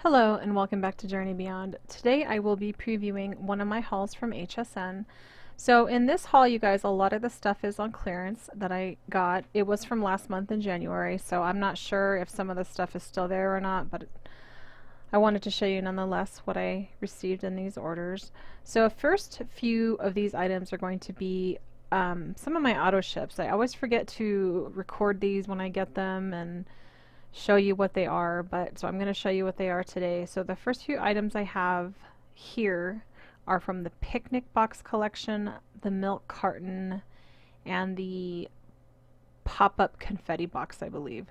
Hello and welcome back to Journey Beyond. Today I will be previewing one of my hauls from HSN. So in this haul, you guys, a lot of the stuff is on clearance that I got. It was from last month in January, so I'm not sure if some of the stuff is still there or not, but I wanted to show you nonetheless what I received in these orders. So first few of these items are going to be some of my auto ships. I always forget to record these when I get them and show you what they are, but so I'm going to show you what they are today. So the first few items I have here are from the Picnic Box collection, the Milk Carton, and the Pop-Up Confetti Box, I believe.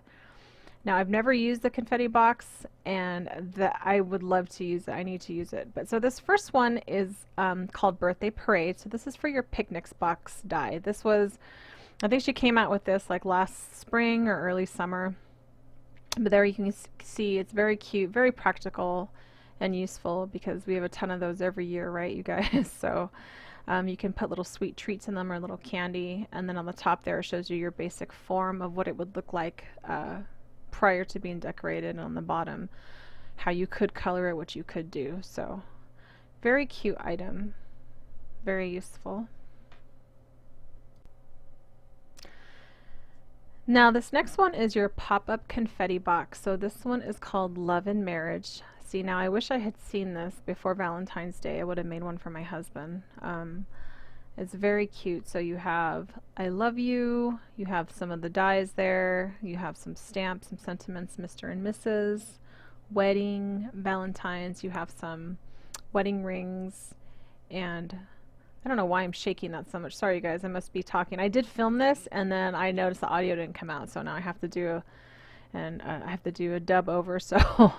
Now I've never used the Confetti Box, and I would love to use it. I need to use it. But so this first one is called Birthday Parade. So this is for your Picnics Box die. This was, I think she came out with this like last spring or early summer. But there you can see it's very cute, very practical and useful because we have a ton of those every year, right, you guys? So you can put little sweet treats in them or little candy, and then on the top there it shows you your basic form of what it would look like prior to being decorated, and on the bottom how you could color it, what you could do. So very cute item, very useful. Now this next one is your pop-up confetti box. So this one is called Love and Marriage. See, now I wish I had seen this before Valentine's Day. I would have made one for my husband. It's very cute. So you have I love you, you have some of the dies there, you have some stamps, some sentiments, Mr. and Mrs., wedding, Valentine's, you have some wedding rings, and I don't know why I'm shaking that so much. Sorry, you guys, I must be talking. I did film this, and then I noticed the audio didn't come out, so now I have to do a dub over. So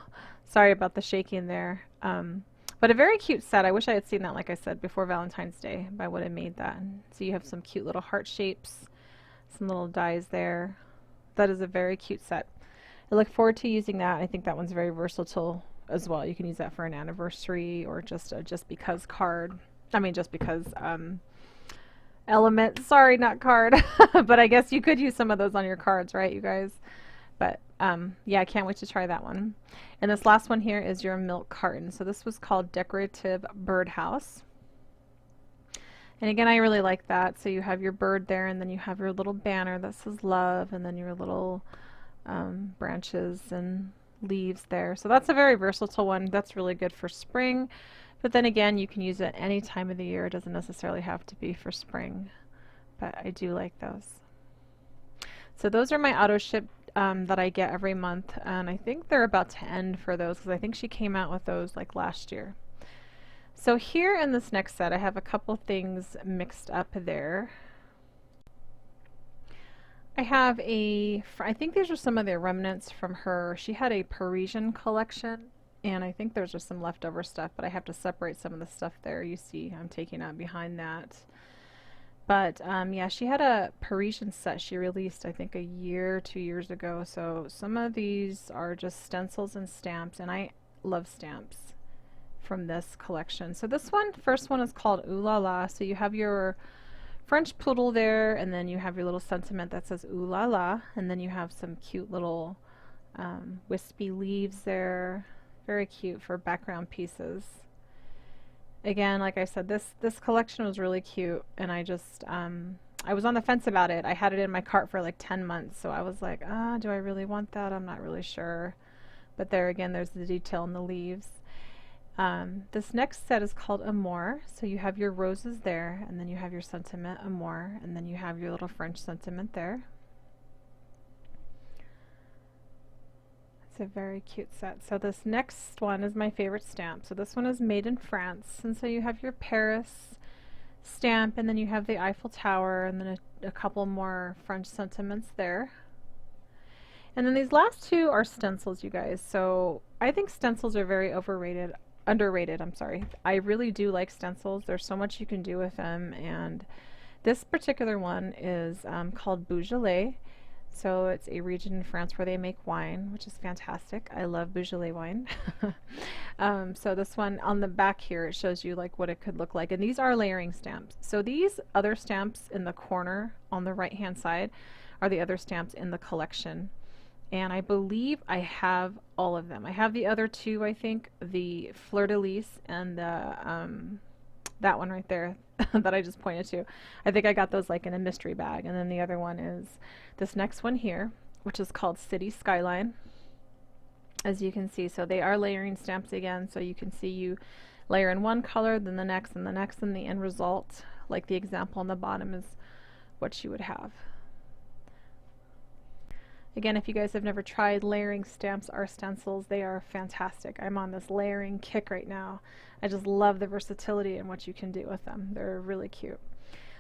sorry about the shaking there. But a very cute set. I wish I had seen that, like I said, before Valentine's Day. I would have made that. So you have some cute little heart shapes, some little dies there. That is a very cute set. I look forward to using that. I think that one's very versatile as well. You can use that for an anniversary or just a just because card. I mean, just because element, sorry, not card, but I guess you could use some of those on your cards, right, you guys? But yeah, I can't wait to try that one. And this last one here is your milk carton. So this was called Decorative Birdhouse. And again, I really like that. So you have your bird there, and then you have your little banner that says love, and then your little branches and leaves there. So that's a very versatile one. That's really good for spring. But then again, you can use it any time of the year. It doesn't necessarily have to be for spring, but I do like those. So those are my auto ship that I get every month, and I think they're about to end for those because I think she came out with those like last year. So here in this next set, I have a couple things mixed up there. I have I think these are some of the remnants from her. She had a Parisian collection, and I think there's just some leftover stuff, but I have to separate some of the stuff there. You see I'm taking out behind that. But yeah, she had a Parisian set she released, I think, a year, 2 years ago. So some of these are just stencils and stamps, and I love stamps from this collection. So this one, first one is called Ooh La La. So you have your French poodle there, and then you have your little sentiment that says Ooh La La, and then you have some cute little wispy leaves there. Very cute for background pieces. Again, like I said, this collection was really cute, and I just I was on the fence about it. I had it in my cart for like 10 months, so I was like, do I really want that? I'm not really sure. But there again, there's the detail in the leaves. This next set is called Amore. So you have your roses there, and then you have your sentiment Amore, and then you have your little French sentiment there. A very cute set. So this next one is my favorite stamp. So this one is made in France, and so you have your Paris stamp, and then you have the Eiffel Tower, and then a couple more French sentiments there. And then these last two are stencils, you guys. So I think stencils are very underrated, I'm sorry. I really do like stencils. There's so much you can do with them, and this particular one is called Beaujolais. So it's a region in France where they make wine, which is fantastic. I love Beaujolais wine. So this one on the back here, it shows you like what it could look like. And these are layering stamps. So these other stamps in the corner on the right hand side are the other stamps in the collection. and I believe I have all of them. I have the other two, I think, the Fleur de Lis and the that one right there that I just pointed to. I think I got those like in a mystery bag. And then the other one is this next one here, which is called City Skyline. As you can see, so they are layering stamps again, so you can see you layer in one color, then the next, and the next, and the end result, like the example on the bottom, is what you would have. Again, if you guys have never tried layering stamps or stencils, they are fantastic. I'm on this layering kick right now. I just love the versatility and what you can do with them. They're really cute.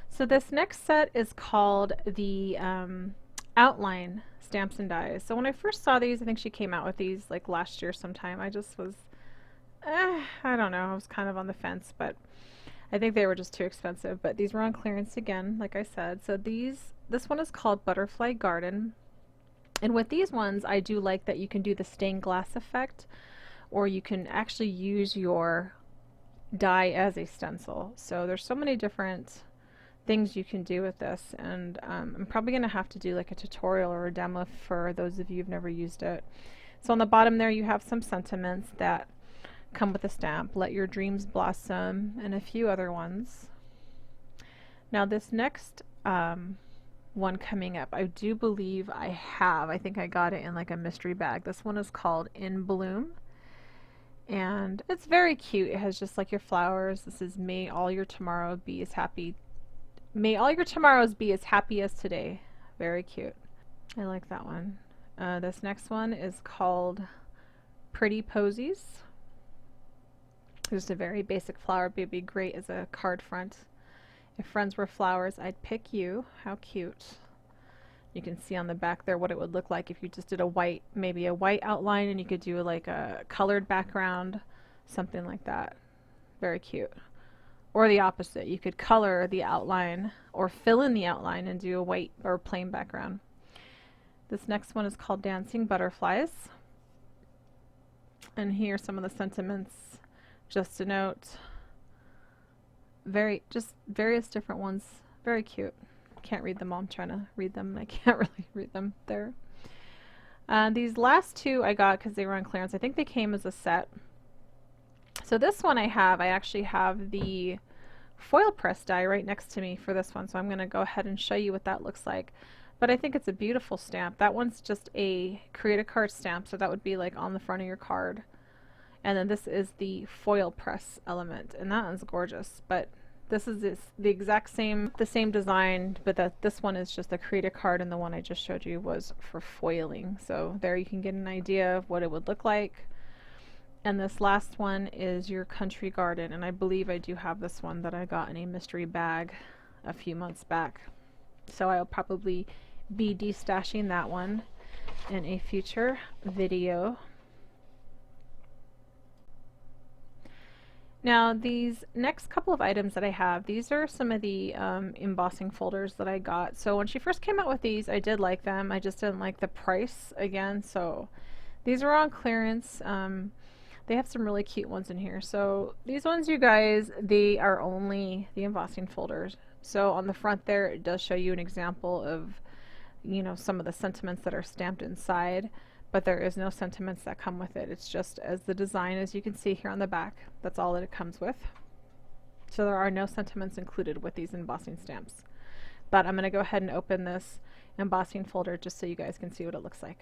So this next set is called the Outline Stamps and Dies. So when I first saw these, I think she came out with these like last year sometime. I just was, I don't know, I was kind of on the fence, but I think they were just too expensive. But these were on clearance again, like I said. So this one is called Butterfly Garden. And with these ones, I do like that you can do the stained glass effect, or you can actually use your die as a stencil. So there's so many different things you can do with this, and I'm probably going to have to do like a tutorial or a demo for those of you who've never used it. So on the bottom there you have some sentiments that come with the stamp, Let Your Dreams Blossom, and a few other ones. Now this next one coming up, I do believe I think I got it in like a mystery bag. This one is called In Bloom, and it's very cute. It has just like your flowers. This is May all your tomorrows be as happy as today. Very cute. I like that one. This next one is called Pretty Posies. Just a very basic flower, but it'd be great as a card front. If friends were flowers, I'd pick you. How cute. You can see on the back there what it would look like if you just did a white, maybe a white outline, and you could do like a colored background, something like that. Very cute. Or the opposite, you could color the outline or fill in the outline and do a white or plain background. This next one is called Dancing Butterflies. And here are some of the sentiments. Just a note. Just various different ones. Very cute. Can't read them all. I'm trying to read them and I can't really read them there. These last two I got because they were on clearance. I think they came as a set. So this one I actually have the foil press die right next to me for this one. So I'm going to go ahead and show you what that looks like. But I think it's a beautiful stamp. That one's just a create a card stamp. So that would be like on the front of your card. And then this is the foil press element. And that one's gorgeous. But this is the exact same, design, but this one is just a create a card, and the one I just showed you was for foiling. So there you can get an idea of what it would look like. And this last one is your country garden, and I believe I do have this one that I got in a mystery bag a few months back. So I'll probably be destashing that one in a future video. Now these next couple of items that I have, these are some of the embossing folders that I got. So when she first came out with these, I did like them. I just didn't like the price again. So these are on clearance. They have some really cute ones in here. So these ones, you guys, they are only the embossing folders. So on the front there, it does show you an example of, you know, some of the sentiments that are stamped inside. But there is no sentiments that come with it. It's just as the design, as you can see here on the back. That's all that it comes with. So there are no sentiments included with these embossing stamps. But I'm going to go ahead and open this embossing folder just so you guys can see what it looks like.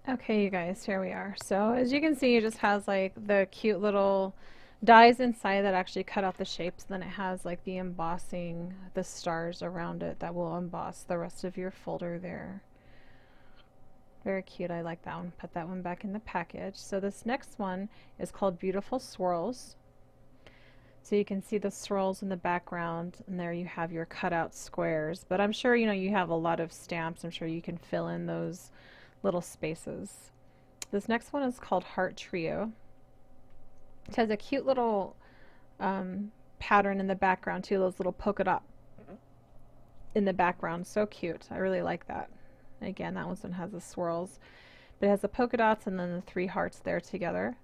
Okay, you guys, here we are. So as you can see, it just has like the cute little dies inside that actually cut out the shapes. Then it has like the embossing, the stars around it that will emboss the rest of your folder there. Very cute. I like that one. Put that one back in the package. So this next one is called Beautiful Swirls. So you can see the swirls in the background, and there you have your cutout squares. But I'm sure, you know, you have a lot of stamps. I'm sure you can fill in those little spaces. This next one is called Heart Trio. It has a cute little pattern in the background too, those little polka dot in the background. So cute. I really like that. Again, that one has the swirls, but it has the polka dots and then the 3 hearts there together.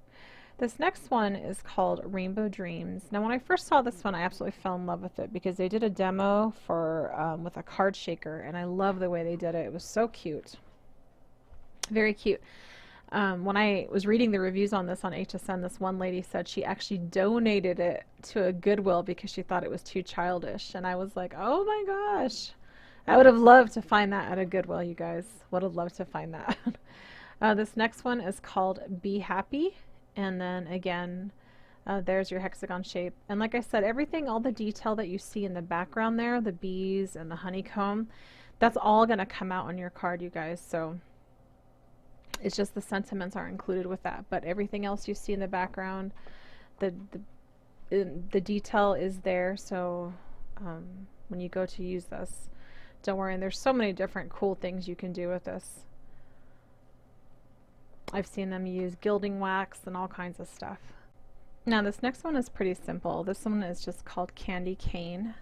This next one is called Rainbow Dreams. Now when I first saw this one, I absolutely fell in love with it because they did a demo for with a card shaker, and I love the way they did it. It was so cute. Very cute. When I was reading the reviews on this on HSN, this one lady said she actually donated it to a Goodwill because she thought it was too childish. And I was like, oh my gosh. I would have loved to find that at a Goodwill, you guys. Would have loved to find that. This next one is called Be Happy. And then again, there's your hexagon shape. And like I said, everything, all the detail that you see in the background there, the bees and the honeycomb, that's all going to come out on your card, you guys. So it's just the sentiments are included with that. But everything else you see in the background, the detail is there. So when you go to use this, don't worry. And there's so many different cool things you can do with this. I've seen them use gilding wax and all kinds of stuff. Now this next one is pretty simple. This one is just called Candy Cane,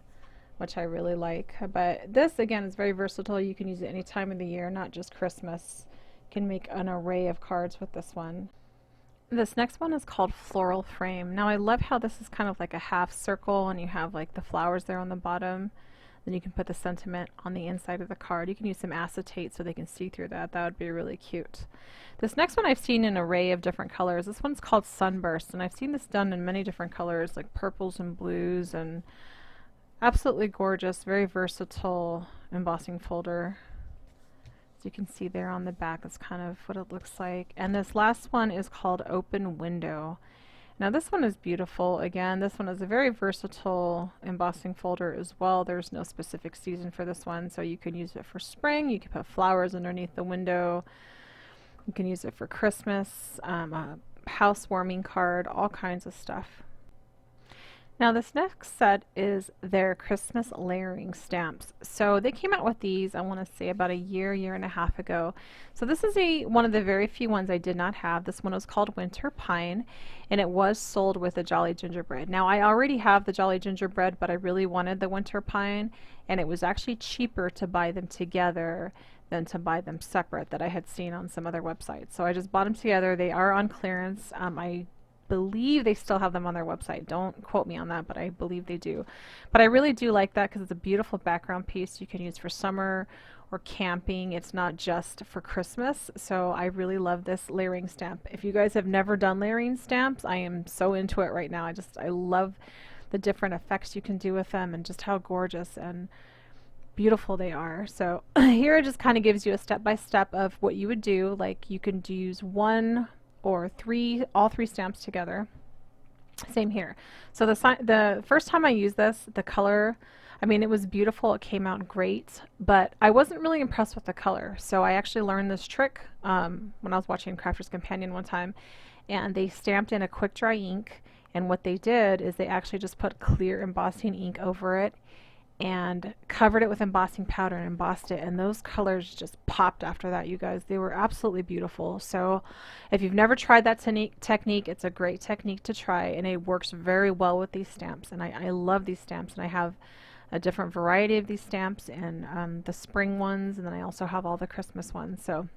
which I really like. But this again is very versatile. You can use it any time of the year, not just Christmas. You can make an array of cards with this one. This next one is called Floral Frame. Now I love how this is kind of like a half circle and you have like the flowers there on the bottom. Then you can put the sentiment on the inside of the card. You can use some acetate so they can see through that. That would be really cute. This next one I've seen in an array of different colors. This one's called Sunburst, and I've seen this done in many different colors like purples and blues, and absolutely gorgeous, very versatile embossing folder. As you can see there on the back, that's kind of what it looks like. And this last one is called Open Window. Now this one is beautiful. Again, this one is a very versatile embossing folder as well. There's no specific season for this one, so you can use it for spring. You can put flowers underneath the window. You can use it for Christmas, a housewarming card, all kinds of stuff. Now this next set is their Christmas layering stamps. So they came out with these, I want to say about a year and a half ago. So this is one of the very few ones I did not have. This one was called Winter Pine, and it was sold with a Jolly Gingerbread. Now I already have the Jolly Gingerbread, but I really wanted the Winter Pine, and it was actually cheaper to buy them together than to buy them separate that I had seen on some other websites. So I just bought them together. They are on clearance. I believe they still have them on their website. Don't quote me on that, but I believe they do. But I really do like that because it's a beautiful background piece you can use for summer or camping. It's not just for Christmas. So I really love this layering stamp. If you guys have never done layering stamps, I am so into it right now. I love the different effects you can do with them and just how gorgeous and beautiful they are. So here it just kind of gives you a step-by-step of what you would do. Like you can use one or all three stamps together. Same here. So the first time I used this, the color, I mean, it was beautiful. It came out great, but I wasn't really impressed with the color. So I actually learned this trick when I was watching Crafter's Companion one time, and they stamped in a quick dry ink, and what they did is they actually just put clear embossing ink over it and covered it with embossing powder and embossed it, and those colors just popped after that, you guys. They were absolutely beautiful. So if you've never tried that technique, it's a great technique to try, and it works very well with these stamps. And I love these stamps, and I have a different variety of these stamps, and the spring ones, and then I also have all the Christmas ones. So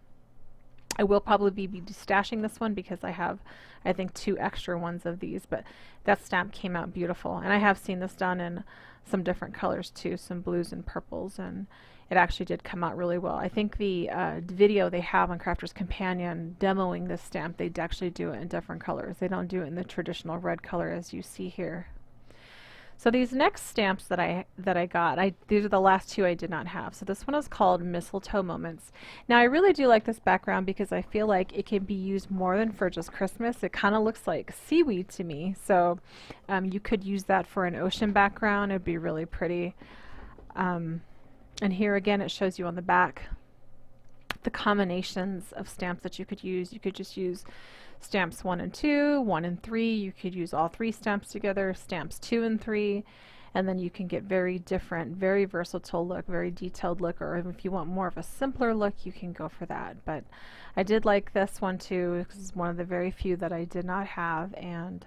I will probably be stashing this one because I have, I think, 2 extra ones of these, but that stamp came out beautiful. And I have seen this done in some different colors too, some blues and purples, and it actually did come out really well. I think the video they have on Crafter's Companion demoing this stamp, they actually do it in different colors. They don't do it in the traditional red color as you see here. So these next stamps that I got, these are the last 2 I did not have. So this one is called Mistletoe Moments. Now I really do like this background because I feel like it can be used more than for just Christmas. It kind of looks like seaweed to me. So you could use that for an ocean background. It'd be really pretty. And here again it shows you on the back the combinations of stamps that you could use. You could just use stamps 1 and 2, 1 and 3. You could use all 3 stamps together, stamps 2 and 3. and then you can get very different, very versatile look, very detailed look, or if you want more of a simpler look, you can go for that. But I did like this one too, because it's one of the very few that I did not have, and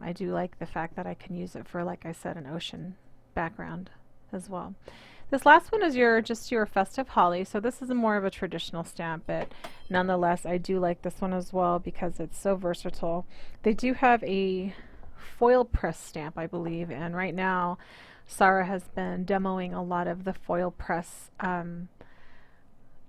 I do like the fact that I can use it for, like I said, an ocean background as well. This last one is just your Festive Holly, so this is more of a traditional stamp, but nonetheless I do like this one as well because it's so versatile. They do have a foil press stamp, I believe, and right now Sarah has been demoing a lot of the foil press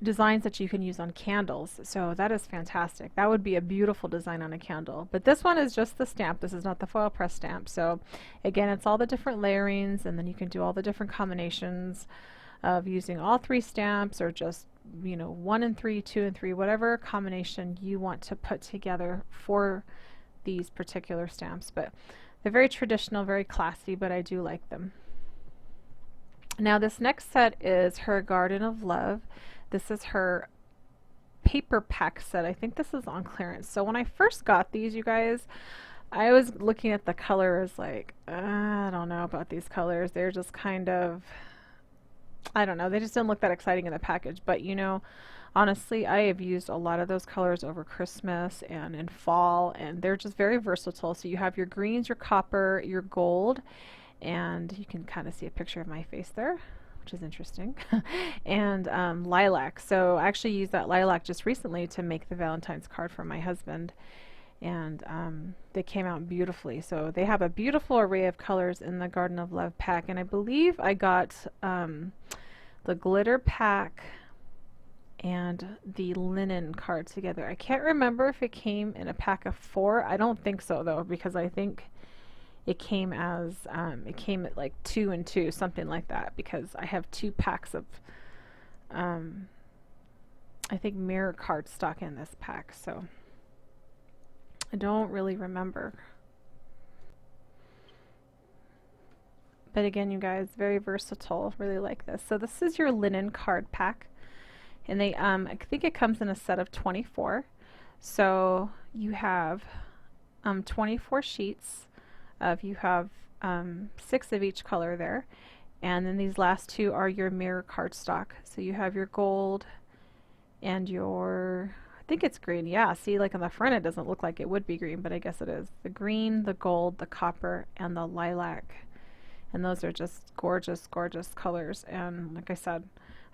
designs that you can use on candles, so that is fantastic. That would be a beautiful design on a candle. But this one is just the stamp. This is not the foil press stamp. So again, it's all the different layerings, and then you can do all the different combinations of using all three stamps, or just, you know, 1 and 3, 2 and 3, whatever combination you want to put together for these particular stamps. But they're very traditional, very classy, but I do like them. Now this next set is her Garden of Love. This is her paper pack set. I think this is on clearance. So when I first got these, you guys, I was looking at the colors like, I don't know about these colors. They're just kind of, I don't know, they just didn't look that exciting in the package. But you know, honestly, I have used a lot of those colors over Christmas and in fall, and they're just very versatile. So you have your greens, your copper, your gold, and you can kind of see a picture of my face there, which is interesting, and lilac. So I actually used that lilac just recently to make the Valentine's card for my husband, and they came out beautifully. So they have a beautiful array of colors in the Garden of Love pack, and I believe I got the glitter pack and the linen card together. I can't remember if it came in a pack of 4. I don't think so though, because I think it came as, it came at like 2 and 2, something like that, because I have 2 packs of, I think, mirror cardstock in this pack, so I don't really remember. But again, you guys, very versatile, really like this. So this is your linen card pack, and they, I think it comes in a set of 24. So you have 24 sheets. You have 6 of each color there, and then these last 2 are your mirror cardstock. So you have your gold and your, I think it's green. Yeah, see, like on the front it doesn't look like it would be green, but I guess it is. The green, the gold, the copper, and the lilac. And those are just gorgeous, gorgeous colors. And like I said,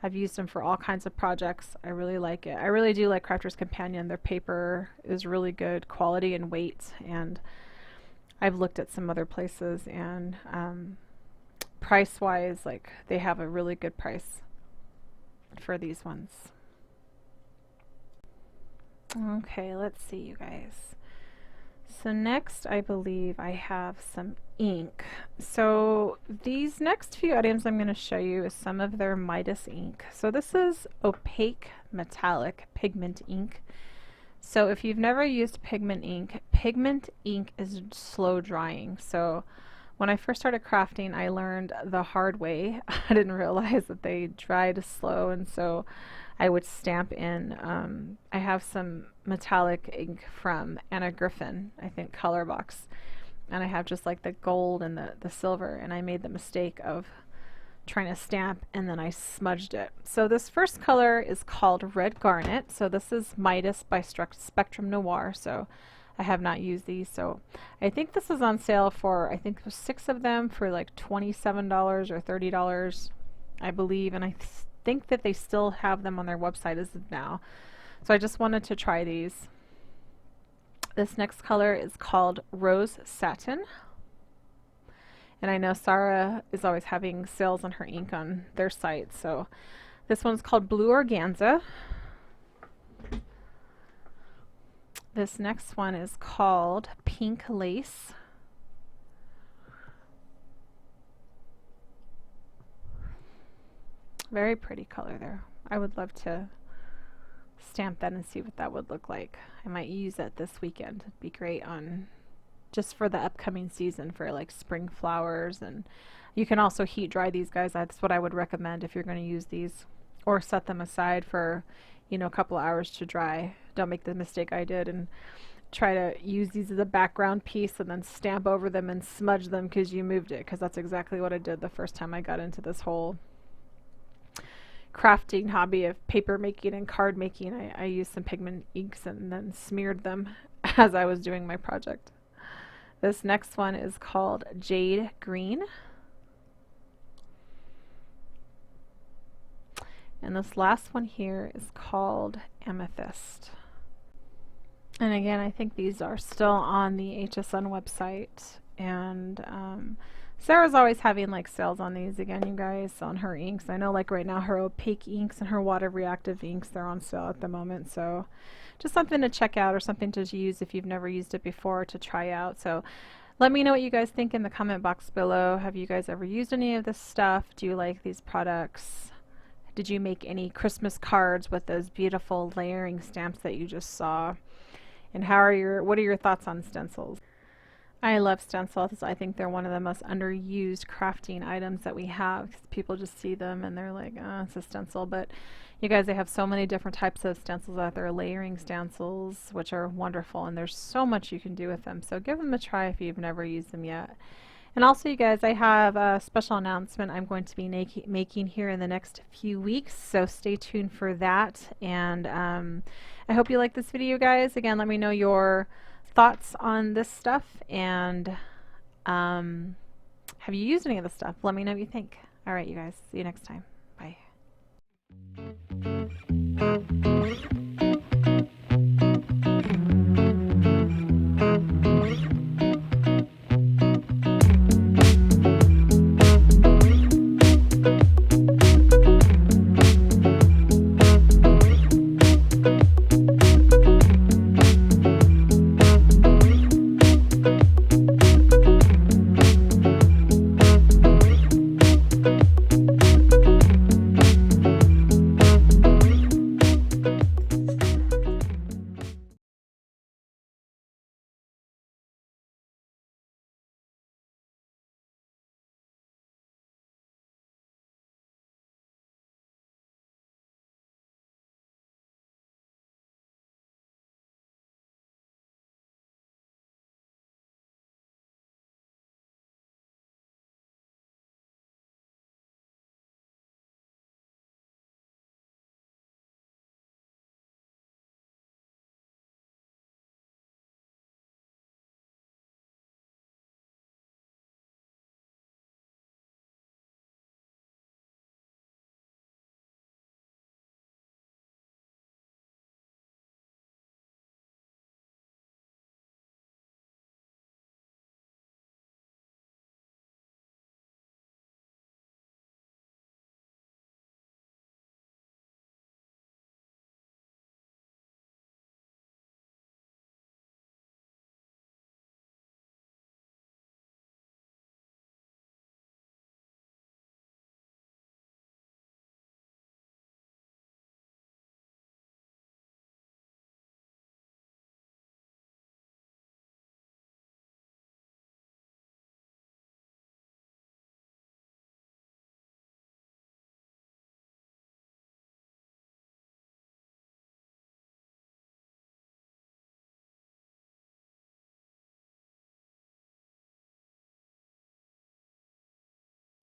I've used them for all kinds of projects. I really like it. I really do like Crafter's Companion. Their paper is really good quality and weight, and I've looked at some other places, and price wise, like, they have a really good price for these ones. Okay, let's see, you guys. So next, I believe I have some ink. So these next few items I'm going to show you is some of their Midas ink. So this is opaque metallic pigment ink. So if you've never used pigment ink is slow drying. So when I first started crafting, I learned the hard way. I didn't realize that they dried slow, and so I would stamp in. I have some metallic ink from Anna Griffin, I think Color Box, and I have just like the gold and the silver, and I made the mistake of trying to stamp, and then I smudged it. So this first color is called Red Garnet. So this is Midas by Spectrum Noir. So I have not used these. So I think this is on sale for, I think there's 6 of them for like $27 or $30, I believe. And I think that they still have them on their website as of now. So I just wanted to try these. This next color is called Rose Satin. And I know Sarah is always having sales on her ink on their site. So this one's called Blue Organza. This next one is called Pink Lace. Very pretty color there. I would love to stamp that and see what that would look like. I might use that this weekend. It'd be great on just for the upcoming season for like spring flowers. And you can also heat dry these guys. That's what I would recommend if you're going to use these, or set them aside for, you know, a couple hours to dry. Don't make the mistake I did and try to use these as a background piece and then stamp over them and smudge them because you moved it, because that's exactly what I did the first time I got into this whole crafting hobby of paper making and card making. I used some pigment inks and then smeared them as I was doing my project. This next one is called Jade Green. And this last one here is called Amethyst. And again, I think these are still on the HSN website. And Sarah's always having like sales on these again, you guys, on her inks. I know like right now her opaque inks and her water reactive inks, they're on sale at the moment. So just something to check out or something to use if you've never used it before, to try out. So let me know what you guys think in the comment box below. Have you guys ever used any of this stuff? Do you like these products? Did you make any Christmas cards with those beautiful layering stamps that you just saw? And what are your thoughts on stencils? I love stencils. I think they're one of the most underused crafting items that we have. People just see them and they're like, oh, it's a stencil. But you guys, they have so many different types of stencils out there, layering stencils, which are wonderful, and there's so much you can do with them. So give them a try if you've never used them yet. And also, you guys, I have a special announcement I'm going to be making here in the next few weeks, so stay tuned for that. And I hope you like this video, guys. Again, let me know your thoughts on this stuff, and have you used any of this stuff? Let me know what you think. All right, you guys, see you next time. Bye.